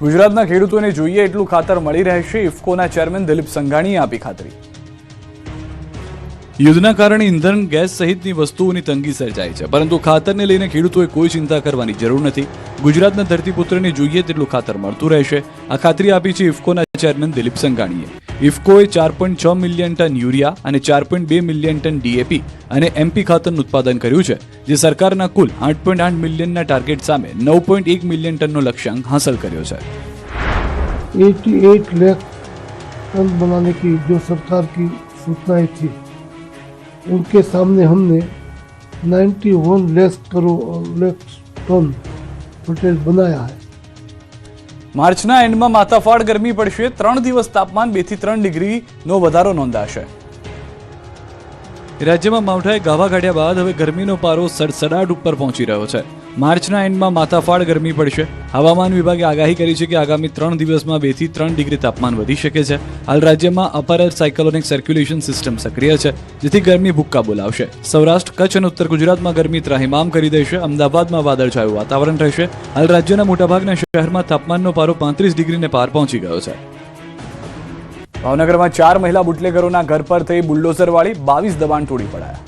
ગુજરાતના ખેડૂતોને જોઈએ એટલું ખાતર મળી રહેશે, ઇફકોના ચેરમેન દિલીપ સંઘાણીએ આપી ખાતરી। યુદ્ધના કારણે ઇંધણ, ગેસ સહિતની વસ્તુઓની તંગી સર્જાઈ છે, પરંતુ ખાતરને લઈને ખેડૂતોએ કોઈ ચિંતા કરવાની જરૂર નથી। ગુજરાતના ધરતીપુત્રને જોઈએ તેટલું ખાતર મળતું રહેશે, આ ખાતરી આપી છે ઇફકોના ચેરમેન દિલીપ સંઘાણીએ। ઇફકોએ 4.6 મિલિયન ટન યુરિયા અને 4.2 મિલિયન ટન ડીએપી અને એમપી ખાતરનું ઉત્પાદન કર્યું છે, જે સરકારના કુલ 8.8 મિલિયનના ટાર્ગેટ સામે 9.1 મિલિયન ટનનો લક્ષ્યાંક હાંસલ કર્યો છે। 88 लाख टन बनाने की जो सरकार की सूचनाएं थी, उनके सामने हमने 91 लाख टन पटेल बनाया है। માર્ચના એન્ડમાં માથાફાડ ગરમી પડશે, 3 દિવસ તાપમાન 2 થી 3 ડિગ્રીનો વધારો નોંધાશે। રાજ્યમાં માવઠાએ ગાભા કાઢ્યા બાદ હવે ગરમીનો પારો સડસડાટ ઉપર પહોંચી રહ્યો છે। માર્ચના એન્ડમાં માથાફાડ ગરમી પડશે। હવામાન વિભાગે આગાહી કરી છે કે આગામી 3 દિવસમાં 2 થી 3 ડિગ્રી તાપમાન વધી શકે છે। હાલ રાજ્યમાં અપર સાયક્લોનિક સર્ક્યુલેશન સિસ્ટમ સક્રિય છે, જેથી ગરમી ભૂક્કા બોલાવશે। સૌરાષ્ટ્ર, કચ્છ અને ઉત્તર ગુજરાતમાં ગરમી ત્રાહિમામ કરી દેશે। અમદાવાદમાં વાદળછાયું વાતાવરણ રહેશે। હાલ રાજ્યના મોટાભાગના શહેરમાં તાપમાનનો પારો 35 ડિગ્રીને પાર પહોંચી ગયો છે। ભાવનગરમાં 4 મહિલા બુટલેગરોના ઘર પર થઈ બુલડોઝરવાળી, 22 દબાણ તોડી પડાયા।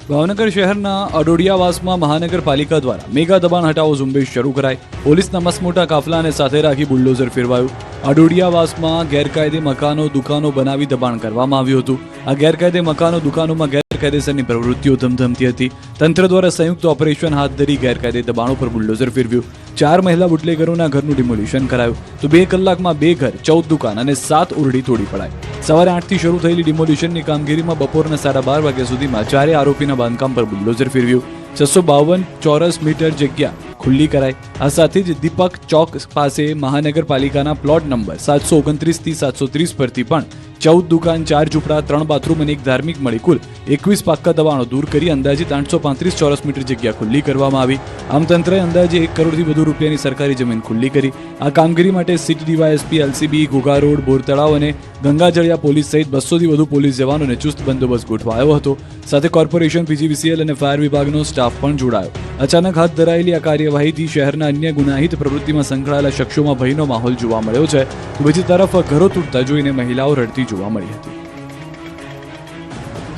ભાવનગર શહેરના અડોડિયાવાસમાં મહાનગરપાલિકા દ્વારા મેગા દબાણ હટાવો ઝુંબેશ શરૂ કરાઈ। પોલીસના મસમોટા કાફલાને સાથે રાખી બુલડોઝર ફેરવાયું। અડોડિયાવાસમાં ગેરકાયદે મકાનો, દુકાનો બનાવી દબાણ કરવામાં આવ્યું હતું। આ ગેરકાયદે મકાનો, દુકાનોમાં ગેરકાયદેસરની પ્રવૃત્તિઓ ધમધમતી હતી। તંત્ર દ્વારા સંયુક્ત ઓપરેશન હાથ ધરી ગેરકાયદે દબાણો પર બુલડોઝર ફેરવ્યું। 4 મહિલા બુટલેગરોના ઘરનું ડિમોલિશન કરાયું, તો 2 કલાકમાં 2 ઘર, 14 દુકાન અને 7 ઓરડી તોડી પડાઈ। સવારે 8 થી શરૂ થયેલી ડિમોલિશનની કામગીરીમાં બપોરના 12:30 વાગ્યા સુધીમાં 4 આરોપીના બાંધકામ પર બુલડોઝર ફેરવ્યું। 652 ચોરસ મીટર જગ્યા ખુલ્લી કરાઈ। આ સાથે જ દીપક ચોક પાસે મહાનગરપાલિકાના પ્લોટ નંબર 729 થી 730 પરથી પણ 14 દુકાન, 4 ઝૂંપડા, 3 બાથરૂમ અને 1 ધાર્મિક મળી કુલ 21 પાક્કા દબાણો દૂર કરી અંદાજિત 835 ચોરસ મીટર જગ્યા ખુલ્લી કરવામાં આવી। આમ તંત્રએ અંદાજે 1 કરોડથી વધુ રૂપિયાની સરકારી જમીન ખુલ્લી કરી। આ કામગીરી માટે city DYSP, LCB, Ghogha road, Bortalav અને ગંગાજળિયા પોલીસ સહિત 200 થી વધુ પોલીસ જવાનોને ચુસ્ત બંદોબસ્ત ગોઠવાયો હતો। સાથે કોર્પોરેશન, પીજીવીસીએલ અને ફાયર વિભાગનો સ્ટાફ પણ જોડાયો। અચાનક હાથ ધરાયેલી આ કાર્યવાહીથી શહેરના અન્ય ગુનાહિત પ્રવૃત્તિમાં સંકળાયેલા શખ્સોમાં ભયનો માહોલ જોવા મળ્યો છે, તો બીજી તરફ ઘરો તૂટતા જોઈને મહિલાઓ રડતી જોવા મળી હતી।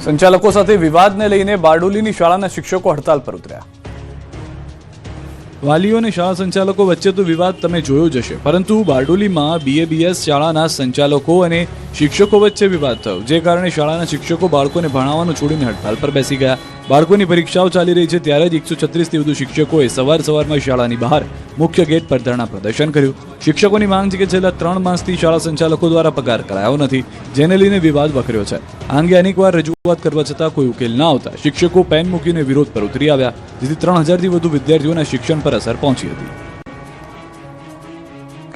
સંચાલકો સાથે વિવાદને લઈને બારડોલીની શાળાના શિક્ષકો હડતાલ પર ઉતર્યા। વાલીઓ અને શાળા સંચાલકો વચ્ચે તો વિવાદ તમે જોયો જ હશે, પરંતુ બારડોલીમાં BABS શાળાના સંચાલકો અને શિક્ષકો વચ્ચે વિવાદ થયો, જે કારણે શાળાના શિક્ષકો બાળકોને ભણાવવાનું છોડીને હડતાલ પર બેસી ગયા। બાળકોની પરીક્ષાઓ ચાલી રહી છે ત્યારે જ 136 થી વધુ શિક્ષકોએ સવારમાં શાળાની બહાર મુખ્ય ગેટ પર ધરણા પ્રદર્શન કર્યું। શિક્ષકોની માંગ છે કે છેલ્લા 3 માસથી શાળા સંચાલકો દ્વારા પગાર કરાયો નથી, જેને લઈને વિવાદ વકર્યો છે। આ અંગે અનેકવાર રજૂઆત કરવા છતાં કોઈ ઉકેલ ન આવતા શિક્ષકો પેન મૂકીને વિરોધ પર ઉતરી આવ્યા, જેથી 3000 થી વધુ વિદ્યાર્થીઓના શિક્ષણ પર અસર પહોંચી હતી।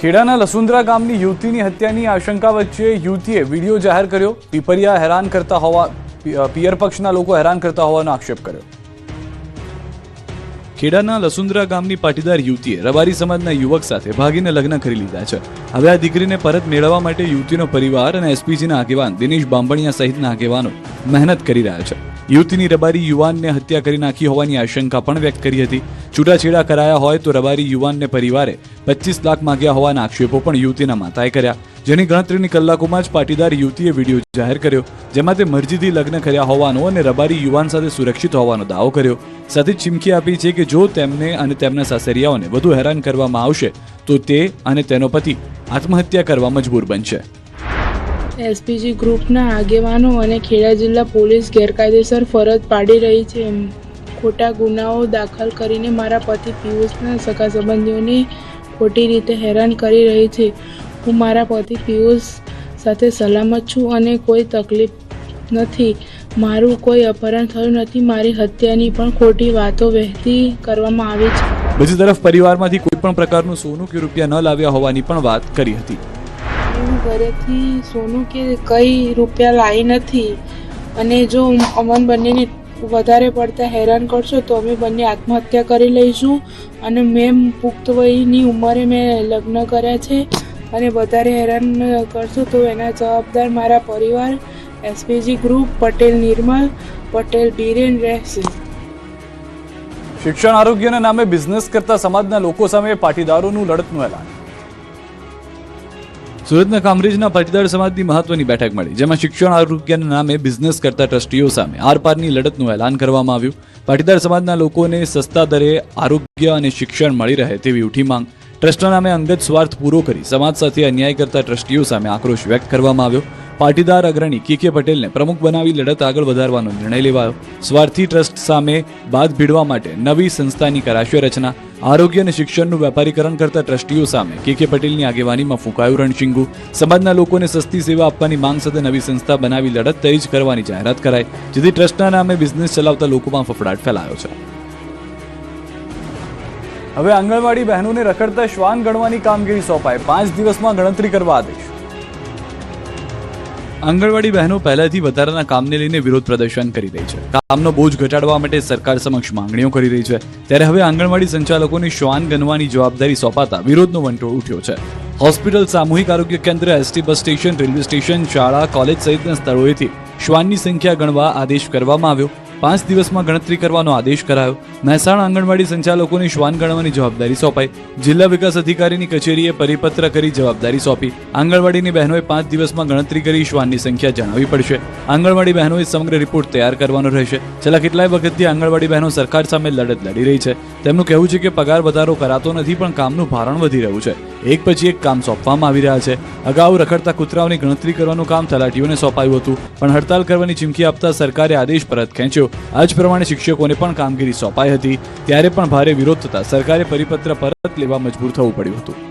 ખેડાના લસુંદ્રા ગામની યુવતીની હત્યાની આશંકા વચ્ચે યુવતીએ વિડીયો જાહેર કર્યો। પિયર પક્ષના લોકો હેરાન કરતા હોવાનો આક્ષેપ કર્યો। ખેડાના લસુંદ્રા ગામની પાટીદાર યુવતીએ રબારી સમાજના યુવક સાથે ભાગીને લગ્ન કરી લીધા છે। હવે આ દીકરીને પરત મેળવવા માટે યુવતીનો પરિવાર અને એસપીજીના આગેવાન દિનેશ બાંભણિયા સહિતના આગેવાનો મહેનત કરી રહ્યા છે। યુવતીની રબારી યુવાનને હત્યા કરી નાખી હોવાની આશંકા પણ વ્યક્ત કરી હતી। છૂટાછેડા કરાયા હોય તો રબારી યુવાનને પરિવારે 25 લાખ માંગ્યા હોવાના આક્ષેપો પણ યુવતીના માતાએ કર્યા, જેની ગણતરીની કલાકોમાં જ પાટીદાર યુવતીએ વિડીયો જાહેર કર્યો, જેમાં તે મરજીથી લગ્ન કર્યા હોવાનો અને રબારી યુવાન સાથે સુરક્ષિત હોવાનો દાવો કર્યો। સાથે ચીમકી આપી છે કે જો તેમને અને તેમના સાસરિયાઓને વધુ હેરાન કરવામાં આવશે તો તે અને તેનો પતિ આત્મહત્યા કરવા મજબૂર બનશે। એસપીજી ગ્રુપના આગેવાનો અને ખેડા જિલ્લા પોલીસ ગેરકાયદેસર ફરજ પાડી રહી છે। ખોટા ગુનાઓ દાખલ કરીને મારા પતિ પિયુષના સગા સંબંધીઓને ખોટી રીતે હેરાન કરી રહી છે। હું મારા પતિ પિયુષ સાથે સલામત છું અને કોઈ તકલીફ નથી। મારું કોઈ અપહરણ થયું નથી। મારી હત્યાની પણ ખોટી વાતો વહેતી કરવામાં આવી છે। બીજી તરફ પરિવારમાંથી કોઈ પણ પ્રકારનું સોનું કે રૂપિયા ન લાવ્યા હોવાની પણ વાત કરી હતી। હું ઘરેથી સોનું કે કઈ રૂપિયા લાવી નથી, અને જો અમન બંનેને વધારે પડતા હેરાન કરશો તો અમે બંને આત્મહત્યા કરી લઈશું। અને મેં પુખ્ત વયની ઉંમરે મેં લગ્ન કર્યા છે, અને વધારે હેરાન કરશો તો એના જવાબદાર મારા પરિવાર, એસપીજી ગ્રુપ, પટેલ નિર્મલ, પટેલ બીરેન રહેશે। શિક્ષણ આરોગ્યના નામે બિઝનેસ કરતા સમાજના લોકો સામે પાટીદારોનું લડતનું એલાન. સુરતના કામરેજના પાટીદાર સમાજની મહત્વની બેઠક મળી, જેમાં શિક્ષણ આરોગ્યના નામે બિઝનેસ કરતા ટ્રસ્ટીઓ સામે આરપારની લડતનું એલાન કરવામાં આવ્યું. પાટીદાર સમાજના લોકોને સસ્તા દરે આરોગ્ય અને શિક્ષણ મળી રહે તેવી ઉઠી માંગ. ટ્રસ્ટના નામે અંગત સ્વાર્થ પૂરો કરી સમાજ સાથે અન્યાય કરતા ટ્રસ્ટીઓ સામે આક્રોશ વ્યક્ત કરવામાં આવ્યો. પાટીદાર અગ્રણી કે પટેલને પ્રમુખ બનાવી લડત આગળ વધારવાનો નિર્ણય લેવાયો. સ્વાર્થી ટ્રસ્ટ સામે બાદ ભીડવા માટે નવી સંસ્થાની કરાશે રચના. આરોગ્ય અને શિક્ષણનું વેપારીકરણ કરતા ટ્રસ્ટીઓ સામે કે પટેલની આગેવાનીમાં ફૂંકાયું રણશીંગુ. સમાજના લોકોને સસ્તી સેવા આપવાની માંગ સાથે નવી સંસ્થા બનાવી લડત તેજ કરવાની જાહેરાત કરાઈ, જેથી ટ્રસ્ટના નામે બિઝનેસ ચલાવતા લોકોમાં ફફડાટ ફેલાયો છે. હવે આંગણવાડી બહેનોને રખડતા શ્વાન ગણવાની કામગીરી સોંપાય, 5 દિવસમાં ગણતરી કરવા આદેશ. આંગણવાડી બહેનો પહેલાથી વધારાના કામને લઈને વિરોધ પ્રદર્શન કરી રહી છે. કામનો બોજ ઘટાડવા માટે સરકાર સમક્ષ માંગણીઓ કરી રહી છે, ત્યારે હવે આંગણવાડી સંચાલકોને શ્વાન ગણવાની જવાબદારી સોંપાતા વિરોધનો વંટોળ ઉઠ્યો છે. હોસ્પિટલ, સામૂહિક આરોગ્ય કેન્દ્ર, ST bus station, railway station, શાળા, કોલેજ સહિતના સ્થળોએથી શ્વાનની સંખ્યા ગણવા આદેશ કરવામાં આવ્યો. 5 દિવસમાં ગણતરી કરવાનો આદેશ કરાયો. મહેસાણા આંગણવાડી સંચાલકોને શ્વાન ગણવાની જવાબદારી સોંપાઈ. જિલ્લા વિકાસ અધિકારીની કચેરીએ પરિપત્ર કરી જવાબદારી સોંપી. આંગણવાડીની બહેનોએ 5 દિવસમાં ગણતરી કરી શ્વાનની સંખ્યા જણાવવી પડશે. આંગણવાડી બહેનોએ સમગ્ર રિપોર્ટ તૈયાર કરવાનો રહેશે. છેલ્લા કેટલાય વખતથી આંગણવાડી બહેનો સરકાર સામે લડત લડી રહી છે. તેમનું કહેવું છે કે પગાર વધારો કરાતો નથી, પણ કામનું ભારણ વધી રહ્યું છે. એક પછી એક કામ સોંપવામાં આવી રહ્યા છે. અગાઉ રખડતા કૂતરાઓની ગણતરી કરવાનું કામ તલાટીઓને સોંપાયું હતું, પણ હડતાલ કરવાની ચીમકી આપતા સરકારે આદેશ પરત ખેંચ્યો. આ જ પ્રમાણે શિક્ષકોને પણ કામગીરી સોંપાઈ હતી, ત્યારે પણ ભારે વિરોધ થતા સરકારે પરિપત્ર પરત લેવા મજબૂર થવું પડ્યું હતું.